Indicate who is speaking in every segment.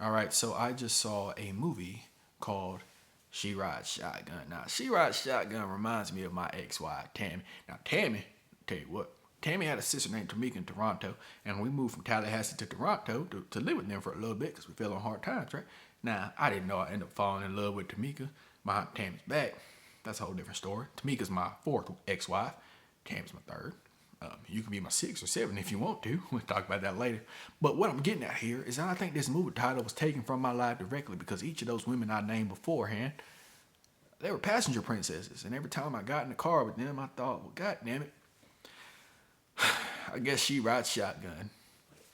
Speaker 1: All right, so I just saw a movie called She Rides Shotgun. Now, She Rides Shotgun reminds me of my ex-wife, Tammy. Now, Tammy, tell you what, Tammy had a sister named Tamika in Toronto, and we moved from Tallahassee to Toronto to live with them for a little bit because we fell on hard times, right? Now, I didn't know I ended up falling in love with Tamika behind Tammy's back. That's a whole different story. Tamika's my fourth ex-wife. Tammy's my third. You can be my six or seven if you want to. We'll talk about that later. But what I'm getting at here is that I think this movie title was taken from my life directly because each of those women I named beforehand, they were passenger princesses. And every time I got in the car with them, I thought, well, God damn it, I guess she rides shotgun.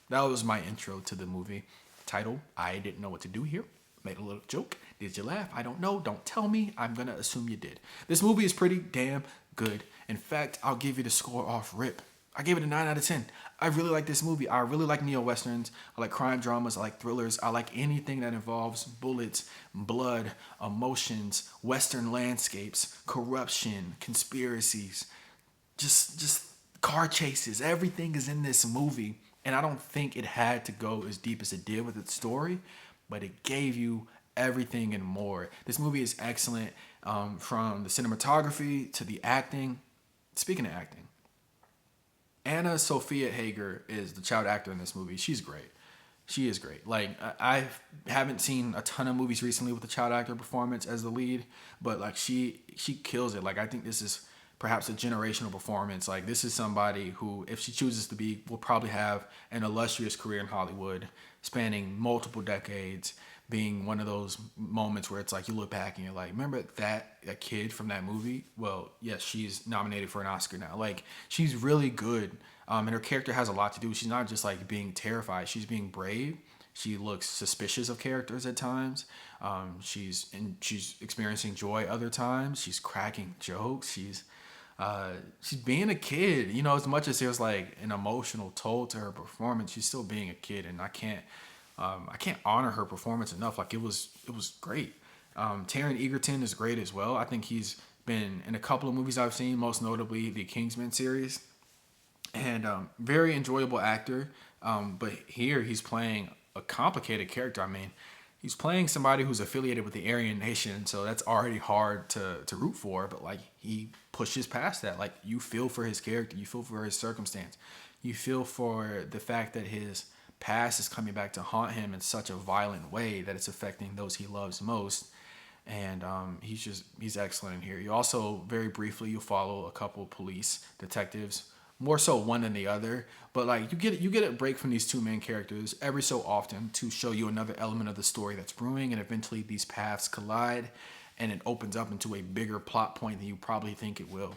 Speaker 1: That was my intro to the movie title. I didn't know what to do here. Made a little joke. Did you laugh? I don't know. Don't tell me. I'm going to assume you did. This movie is pretty damn good. In fact, I'll give you the score off rip. I gave it a 9 out of 10. I really like this movie. I really like neo-westerns. I like crime dramas. I like thrillers. I like anything that involves bullets, blood, emotions, western landscapes, corruption, conspiracies, just car chases. Everything is in this movie. And I don't think it had to go as deep as it did with its story, but it gave you everything and more. This movie is excellent, from the cinematography to the acting. Speaking of acting, Anna Sophia Hager is the child actor in this movie. She's great. She is great. Like I haven't seen a ton of movies recently with a child actor performance as the lead, but like she kills it. Like I think this is perhaps a generational performance. Like this is somebody who, if she chooses to be, will probably have an illustrious career in Hollywood, spanning multiple decades. Being one of those moments where it's like you look back and you're like, remember that kid from that movie? Well, yes, she's nominated for an Oscar now. Like she's really good, and her character has a lot to do. She's not just like being terrified; she's being brave. She looks suspicious of characters at times. She's experiencing joy other times. She's cracking jokes. She's being a kid. You know, as much as there's like an emotional toll to her performance, she's still being a kid, and I can't honor her performance enough. Like it was great. Taron Egerton is great as well. I think he's been in a couple of movies I've seen, most notably the Kingsman series, and very enjoyable actor. But here he's playing a complicated character. I mean, he's playing somebody who's affiliated with the Aryan Nation, so that's already hard to root for. But like he pushes past that. Like you feel for his character, you feel for his circumstance, you feel for the fact that his past is coming back to haunt him in such a violent way that it's affecting those he loves most. And he's excellent in here. You also very briefly you follow a couple police detectives, more so one than the other, but like you get a break from these two main characters every so often to show you another element of the story that's brewing, and eventually these paths collide, and it opens up into a bigger plot point than you probably think it will.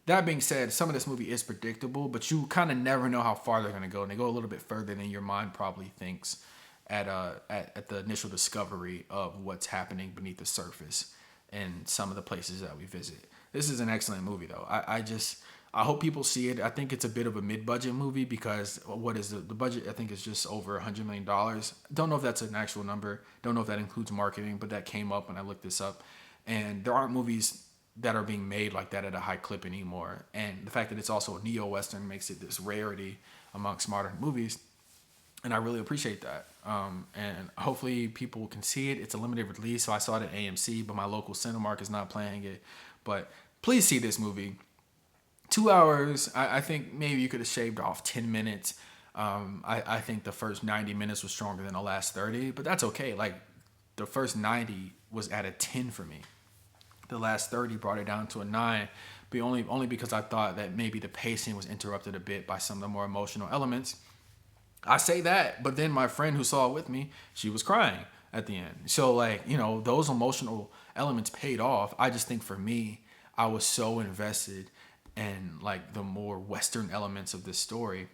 Speaker 1: That being said, some of this movie is predictable, but you kind of never know how far they're going to go, and they go a little bit further than your mind probably thinks at the initial discovery of what's happening beneath the surface in some of the places that we visit. This is an excellent movie, though. I hope people see it. I think it's a bit of a mid-budget movie because what is the budget? I think is just over $100 million. Don't know if that's an actual number. Don't know if that includes marketing, but that came up when I looked this up. And there aren't movies that are being made like that at a high clip anymore. And the fact that it's also a neo-western makes it this rarity amongst modern movies, and I really appreciate that. And hopefully people can see it. It's a limited release, so I saw it at AMC, but my local Cinemark is not playing it. But please see this movie. 2 hours. I think maybe you could have shaved off 10 minutes. I think the first 90 minutes was stronger than the last 30, but that's okay. Like the first 90 was at a 10 for me. The last 30 brought it down to a 9, but only because I thought that maybe the pacing was interrupted a bit by some of the more emotional elements. I say that, but then my friend who saw it with me, she was crying at the end. So like, those emotional elements paid off. I just think for me, I was so invested in like the more Western elements of this story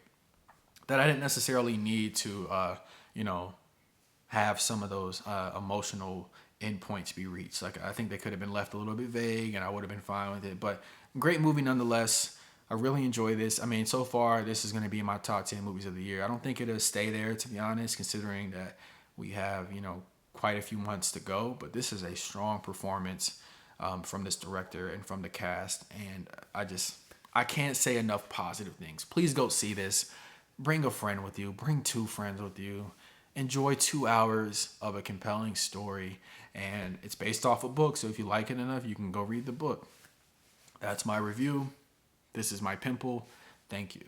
Speaker 1: that I didn't necessarily need to, you know, have some of those emotional endpoints be reached. Like I think they could have been left a little bit vague, and I would have been fine with it. But great movie nonetheless. I really enjoy this. I mean, so far this is going to be in my top 10 movies of the year. I don't think it'll stay there, to be honest, considering that we have quite a few months to go. But this is a strong performance from this director and from the cast, and I can't say enough positive things. Please go see this. Bring a friend with you. Bring two friends with you. enjoy 2 hours of a compelling story. And it's based off a book, so if you like it enough, you can go read the book. That's my review. This is my pimple. Thank you.